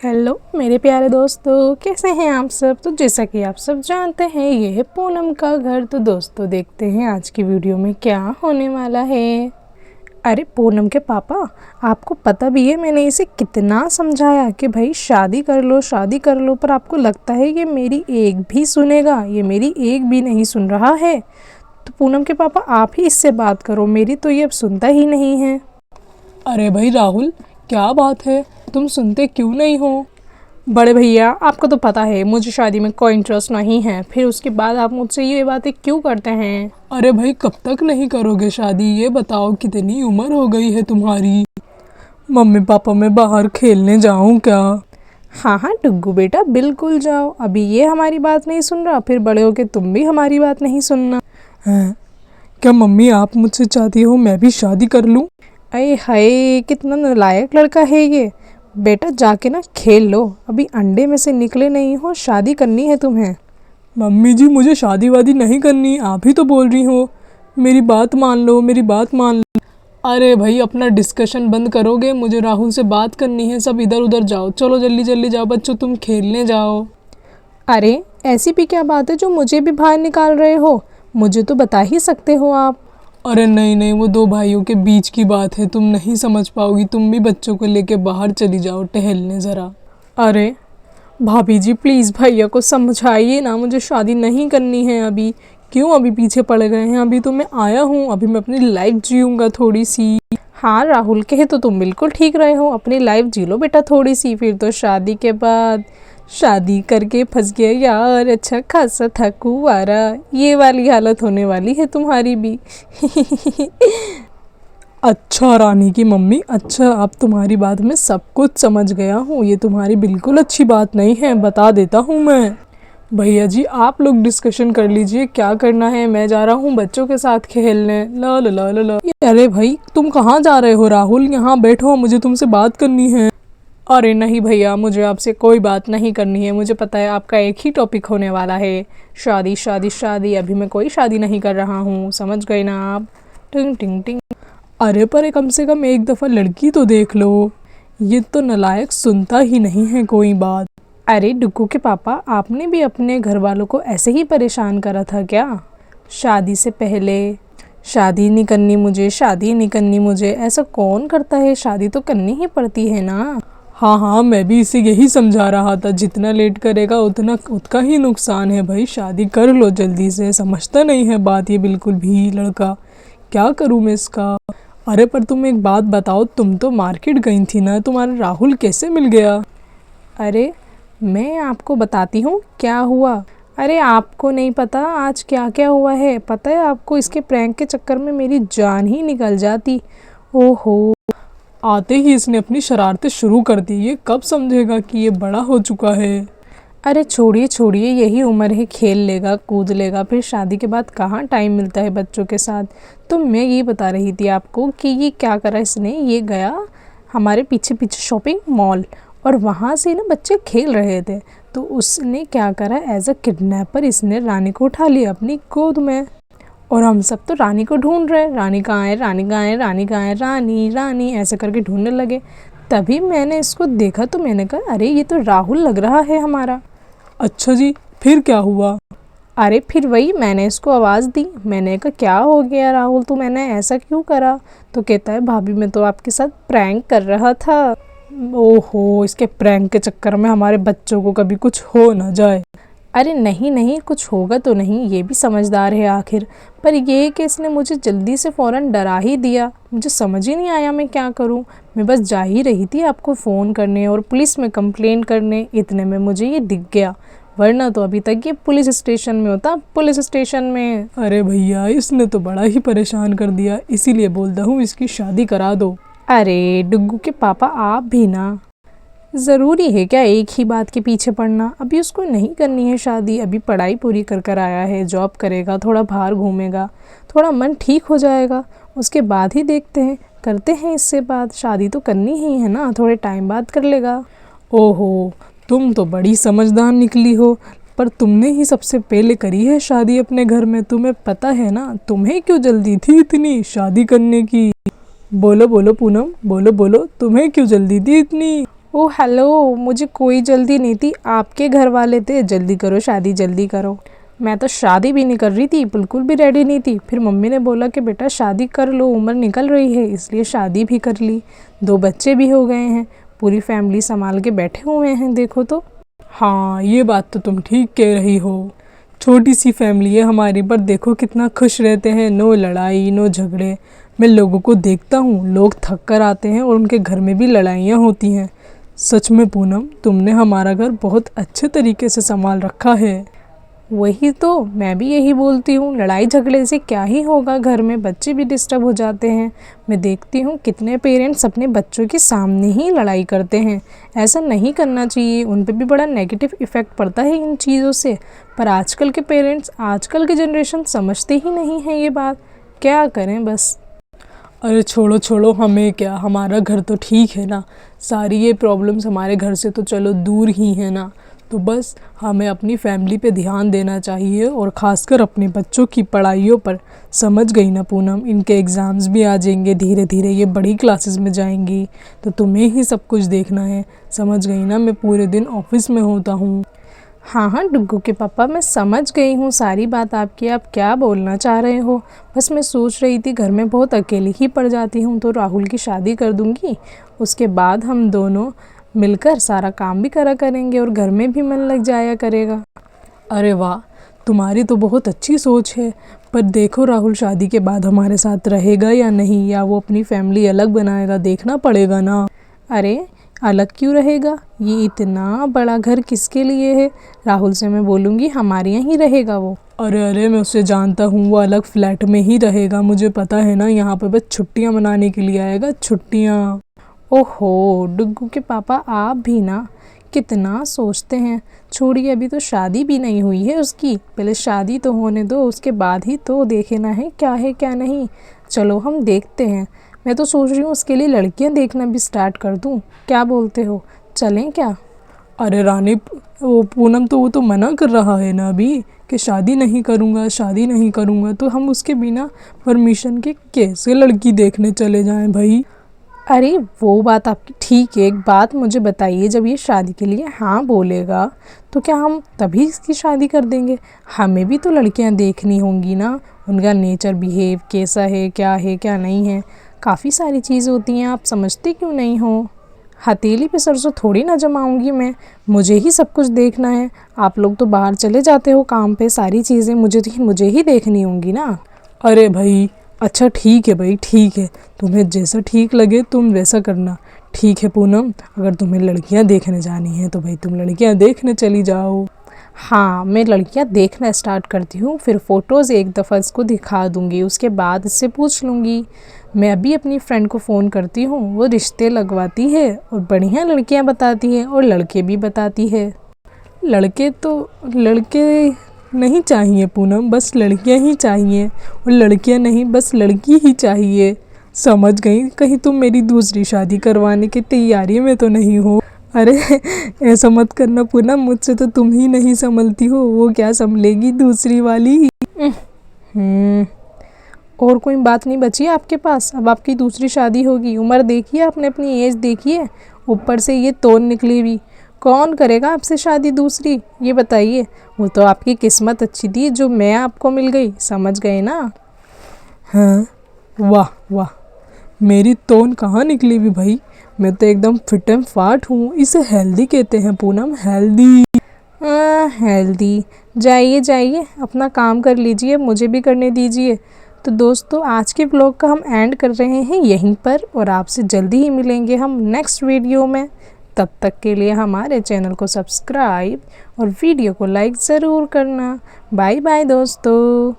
Hello मेरे प्यारे दोस्तों, कैसे हैं आप सब। तो जैसा कि आप सब जानते हैं, ये है पूनम का घर। तो दोस्तों देखते हैं आज की वीडियो में क्या होने वाला है। अरे पूनम के पापा, आपको पता भी है मैंने इसे कितना समझाया कि भाई शादी कर लो शादी कर लो, पर आपको लगता है ये मेरी एक भी सुनेगा? ये मेरी एक भी नहीं सुन रहा है। तो पूनम के पापा आप ही इससे बात करो, मेरी तो ये अब सुनता ही नहीं है। अरे भाई राहुल, क्या बात है, तुम सुनते क्यों नहीं हो? बड़े भैया, आपको तो पता है मुझे शादी में कोई इंटरेस्ट नहीं है, फिर उसके बाद आप मुझसे ये बातें क्यों करते हैं? अरे भाई, कब तक नहीं करोगे शादी, ये बताओ कितनी उम्र हो गई है तुम्हारी? मम्मी पापा मैं बाहर खेलने जाऊं क्या? हाँ हाँ डुग्गू बेटा, बिल्कुल जाओ। अभी ये हमारी बात नहीं सुन रहा, फिर बड़े होके तुम भी हमारी बात नहीं सुनना। हैं? क्या मम्मी आप मुझसे चाहती हो मैं भी शादी कर लूं? अरे हाय, कितना नालायक लड़का है ये। बेटा जाके ना खेल लो, अभी अंडे में से निकले नहीं हो, शादी करनी है तुम्हें। मम्मी जी, मुझे शादी वादी नहीं करनी, आप ही तो बोल रही हो। मेरी बात मान लो, मेरी बात मान लो। अरे भाई, अपना डिस्कशन बंद करोगे? मुझे राहुल से बात करनी है। सब इधर उधर जाओ, चलो जल्दी जल्दी जाओ बच्चों, तुम खेलने जाओ। अरे ऐसी भी क्या बात है जो मुझे भी बाहर निकाल रहे हो? मुझे तो बता ही सकते हो आप। अरे नहीं नहीं, वो दो भाइयों के बीच की बात है, तुम नहीं समझ पाओगी। तुम भी बच्चों को लेके बाहर चली जाओ टहलने ज़रा। अरे भाभी जी, प्लीज़ भैया को समझाइए ना, मुझे शादी नहीं करनी है अभी। क्यों अभी पीछे पड़ गए हैं? अभी तो मैं आया हूँ, अभी मैं अपनी लाइफ जीऊँगा थोड़ी सी। हाँ राहुल, कहे तो तुम बिल्कुल ठीक रहे हो, अपनी लाइफ जी लो बेटा थोड़ी सी, फिर तो शादी के बाद। शादी करके फंस गया यार, अच्छा खासा था कुंवारा, ये वाली हालत होने वाली है तुम्हारी भी। अच्छा रानी की मम्मी, अच्छा अब तुम्हारी बात में सब कुछ समझ गया हूँ। ये तुम्हारी बिल्कुल अच्छी बात नहीं है, बता देता हूँ मैं। भैया जी, आप लोग डिस्कशन कर लीजिए क्या करना है, मैं जा रहा हूँ बच्चों के साथ खेलने। ला ला ला ला ला। अरे भाई, तुम कहाँ जा रहे हो? राहुल यहाँ बैठो, मुझे तुमसे बात करनी है। अरे नहीं भैया, मुझे आपसे कोई बात नहीं करनी है। मुझे पता है आपका एक ही टॉपिक होने वाला है, शादी शादी शादी। अभी मैं कोई शादी नहीं कर रहा हूँ, समझ गए ना आप? टिंग टिंग टिंग। अरे पर कम से कम एक दफ़ा लड़की तो देख लो। ये तो नालायक सुनता ही नहीं है कोई बात। अरे डुग्गू के पापा, आपने भी अपने घर वालों को ऐसे ही परेशान करा था क्या शादी से पहले? शादी नहीं करनी मुझे, शादी नहीं करनी मुझे, ऐसा कौन करता है? शादी तो करनी ही पड़ती है ना। हाँ हाँ, मैं भी इसे यही समझा रहा था, जितना लेट करेगा उतना उसका ही नुकसान है। भाई शादी कर लो जल्दी से, समझता नहीं है बात ये बिल्कुल भी लड़का। क्या करूँ मैं इसका? अरे पर तुम एक बात बताओ, तुम तो मार्केट गई थी ना, तुम्हारा राहुल कैसे मिल गया? अरे मैं आपको बताती हूँ क्या हुआ। अरे आपको नहीं पता आज क्या क्या हुआ है? पता है आपको? इसके प्रैंक के चक्कर में मेरी जान ही निकल जाती। ओहो, आते ही इसने अपनी शरारतें शुरू कर दी। ये कब समझेगा कि ये बड़ा हो चुका है? अरे छोड़िए छोड़िए, यही उम्र है, खेल लेगा कूद लेगा, फिर शादी के बाद कहाँ टाइम मिलता है बच्चों के साथ। तो मैं ये बता रही थी आपको कि ये क्या करा इसने। ये गया हमारे पीछे पीछे शॉपिंग मॉल, और वहाँ से ना बच्चे खेल रहे थे, तो उसने क्या करा, एज अ किडनैपर इसने रानी को उठा लिया अपनी गोद में। और हम सब तो रानी को ढूंढ रहे, रानी कहाँ है, रानी कहाँ है, रानी कहाँ है, रानी रानी ऐसे करके ढूंढने लगे। तभी मैंने इसको देखा तो मैंने कहा अरे ये तो राहुल लग रहा है हमारा। अच्छा जी, फिर क्या हुआ? अरे फिर वही मैंने इसको आवाज़ दी, मैंने कहा क्या हो गया राहुल, तो मैंने ऐसा क्यों करा? तो कहता है भाभी मैं तो आपके साथ प्रैंक कर रहा था। ओहो, इसके प्रैंक के चक्कर में हमारे बच्चों को कभी कुछ हो ना जाए। अरे नहीं नहीं, कुछ होगा तो नहीं, ये भी समझदार है आखिर। पर ये कि इसने मुझे जल्दी से फ़ौरन डरा ही दिया, मुझे समझ ही नहीं आया मैं क्या करूं। मैं बस जा ही रही थी आपको फ़ोन करने और पुलिस में कंप्लेंट करने, इतने में मुझे ये दिख गया, वरना तो अभी तक ये पुलिस स्टेशन में होता, पुलिस स्टेशन में। अरे भैया, इसने तो बड़ा ही परेशान कर दिया, इसीलिए बोलता हूँ इसकी शादी करा दो। अरे डुग्गू के पापा, आप भी ना, ज़रूरी है क्या एक ही बात के पीछे पड़ना? अभी उसको नहीं करनी है शादी, अभी पढ़ाई पूरी कर कर आया है, जॉब करेगा, थोड़ा बाहर घूमेगा, थोड़ा मन ठीक हो जाएगा, उसके बाद ही देखते हैं, करते हैं इससे बात। शादी तो करनी ही है ना, थोड़े टाइम बाद कर लेगा। ओहो, तुम तो बड़ी समझदार निकली हो, पर तुमने ही सबसे पहले करी है शादी अपने घर में, तुम्हें पता है ना। तुम्हें क्यों जल्दी थी इतनी शादी करने की? बोलो बोलो पूनम, बोलो बोलो, तुम्हें क्यों जल्दी थी इतनी? ओ हेलो, मुझे कोई जल्दी नहीं थी, आपके घर वाले थे जल्दी करो शादी जल्दी करो। मैं तो शादी भी नहीं कर रही थी, बिल्कुल भी रेडी नहीं थी। फिर मम्मी ने बोला कि बेटा शादी कर लो, उम्र निकल रही है, इसलिए शादी भी कर ली। 2 बच्चे भी हो गए हैं, पूरी फैमिली संभाल के बैठे हुए हैं देखो तो। हाँ, ये बात तो तुम ठीक कह रही हो। छोटी सी फैमिली है हमारी, पर देखो कितना खुश रहते हैं, नो लड़ाई नो झगड़े। मैं लोगों को देखता हूँ, लोग थक कर आते हैं और उनके घर में भी लड़ाइयाँ होती हैं। सच में पूनम, तुमने हमारा घर बहुत अच्छे तरीके से संभाल रखा है। वही तो मैं भी यही बोलती हूँ, लड़ाई झगड़े से क्या ही होगा, घर में बच्चे भी डिस्टर्ब हो जाते हैं। मैं देखती हूँ कितने पेरेंट्स अपने बच्चों के सामने ही लड़ाई करते हैं। ऐसा नहीं करना चाहिए, उन पे भी बड़ा नेगेटिव इफ़ेक्ट पड़ता है इन चीज़ों से। पर आजकल के पेरेंट्स, आजकल की जनरेशन समझते ही नहीं है ये बात। क्या करें बस। अरे छोड़ो छोड़ो, हमें क्या, हमारा घर तो ठीक है ना। सारी ये प्रॉब्लम्स हमारे घर से तो चलो दूर ही है ना। तो बस हमें अपनी फैमिली पे ध्यान देना चाहिए और ख़ासकर अपने बच्चों की पढ़ाइयों पर। समझ गई ना पूनम, इनके एग्ज़ाम्स भी आ जाएंगे धीरे धीरे, ये बड़ी क्लासेस में जाएंगी, तो तुम्हें ही सब कुछ देखना है। समझ गई ना, मैं पूरे दिन ऑफिस में होता हूँ। हाँ हाँ डुग्गू के पापा, मैं समझ गई हूँ सारी बात आपकी, आप क्या बोलना चाह रहे हो। बस मैं सोच रही थी घर में बहुत अकेली ही पड़ जाती हूँ, तो राहुल की शादी कर दूँगी, उसके बाद हम दोनों मिलकर सारा काम भी करा करेंगे और घर में भी मन लग जाया करेगा। अरे वाह, तुम्हारी तो बहुत अच्छी सोच है। पर देखो राहुल शादी के बाद हमारे साथ रहेगा या नहीं, या वो अपनी फैमिली अलग बनाएगा, देखना पड़ेगा ना। अरे अलग क्यों रहेगा, ये इतना बड़ा घर किसके लिए है। राहुल से मैं बोलूँगी हमारे यहाँ ही रहेगा वो। अरे मैं उसे जानता हूँ, वो अलग फ्लैट में ही रहेगा, मुझे पता है ना। यहाँ पे बस छुट्टियाँ मनाने के लिए आएगा, छुट्टियाँ। ओहो डुग्गू के पापा, आप भी ना कितना सोचते हैं। छोड़िए, अभी तो शादी भी नहीं हुई है उसकी, पहले शादी तो होने दो, उसके बाद ही तो देखना है क्या है क्या नहीं। चलो हम देखते हैं। मैं तो सोच रही हूँ उसके लिए लड़कियाँ देखना भी स्टार्ट कर दूँ, क्या बोलते हो, चलें क्या। अरे रानी, वो पूनम तो वो तो मना कर रहा है ना अभी कि शादी नहीं करूँगा शादी नहीं करूँगा, तो हम उसके बिना परमिशन के कैसे लड़की देखने चले जाएं भाई। अरे वो बात आपकी ठीक है, एक बात मुझे बताइए, जब ये शादी के लिए हाँ बोलेगा तो क्या हम तभी इसकी शादी कर देंगे। हमें भी तो लड़कियां देखनी होंगी ना, उनका नेचर बिहेव कैसा है क्या नहीं है, काफ़ी सारी चीज़ें होती हैं, आप समझते क्यों नहीं हो। हथेली पे सरसों थोड़ी ना जमाऊंगी मैं, मुझे ही सब कुछ देखना है। आप लोग तो बाहर चले जाते हो काम पे, सारी चीज़ें मुझे ही देखनी होंगी ना। अरे भाई अच्छा ठीक है भाई, ठीक है, तुम्हें जैसा ठीक लगे तुम वैसा करना। ठीक है पूनम, अगर तुम्हें लड़कियां देखने जानी है तो भाई तुम लड़कियां देखने चली जाओ। हाँ मैं लड़कियां देखना स्टार्ट करती हूँ, फिर फ़ोटोज़ एक दफ़ा इसको दिखा दूँगी, उसके बाद इससे पूछ लूँगी। मैं अभी अपनी फ्रेंड को फ़ोन करती हूँ, वो रिश्ते लगवाती है और बढ़िया लड़कियाँ बताती है और लड़के भी बताती है। लड़के नहीं चाहिए पूनम, बस लड़कियां ही चाहिए, और लड़कियां नहीं, बस लड़की ही चाहिए। समझ गई, कहीं तुम मेरी दूसरी शादी करवाने की तैयारी में तो नहीं हो। अरे ऐसा मत करना पूनम, मुझसे तो तुम ही नहीं संभलती हो, वो क्या संभलेगी दूसरी वाली। और कोई बात नहीं बची आपके पास, अब आपकी दूसरी शादी होगी। उम्र देखिए आपने, अपनी एज देखिए, ऊपर से ये तोन निकली हुई। कौन करेगा आपसे शादी दूसरी, ये बताइए। वो तो आपकी किस्मत अच्छी थी जो मैं आपको मिल गई, समझ गए ना। हाँ, वाह वाह, मेरी तोन कहाँ निकली हुई भाई, मैं तो एकदम फिट एंड फाट हूँ। इसे हेल्दी कहते हैं पूनम, हेल्दी। हाँ हेल्दी। जाइए जाइए अपना काम कर लीजिए, मुझे भी करने दीजिए। तो दोस्तों आज के ब्लॉग का हम एंड कर रहे हैं यहीं पर, और आपसे जल्दी ही मिलेंगे हम नेक्स्ट वीडियो में। तब तक के लिए हमारे चैनल को सब्सक्राइब और वीडियो को लाइक ज़रूर करना। बाय बाय दोस्तों।